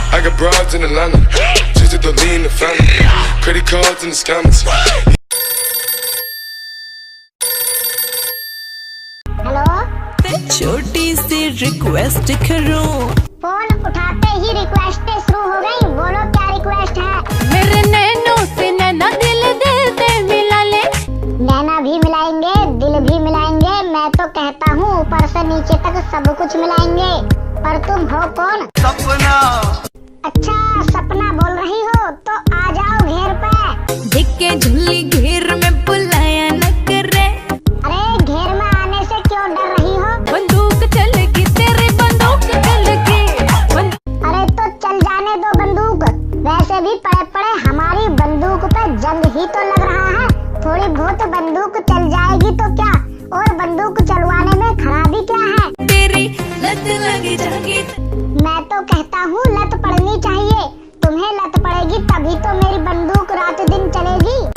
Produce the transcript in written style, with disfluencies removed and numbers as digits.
I got broads in Atlanta, just to lean the family. Credit cards and the scammers. Hello, छोटी सी request करूं। Phone उठाते ही request शुरू हो गई। बोलो क्या रिक्वेस्ट है? मेरे नैनों से नैना दिल दे मिला ले। नैना भी मिलाएंगे, दिल भी मिलाएंगे। मैं तो कहता हूँ ऊपर से नीचे तक सब कुछ मिलाएंगे। पर तुम हो कौन? सपना। अच्छा, सपना बोल रही हो तो आ जाओ घेर पे। देख के झुल्ली घेर में बुलाया न करे। अरे घेर में आने से क्यों डर रही हो? बंदूक चलेगी तेरी बंदूक चलेगी। अरे तो चल जाने दो बंदूक। वैसे भी पड़े पड़े हमारी बंदूक पे जंग ही तो लग रहा है। थोड़ी बहुत बंदूक चल जाएगी तो क्या, और बंदूक चलवाने में खराबी क्या है? तेरी लत लगी जाएगी। मैं तो कहता हूँ लत पड़नी चाहिए। तुम्हें लत पड़ेगी तभी तो मेरी बंदूक रात दिन चलेगी।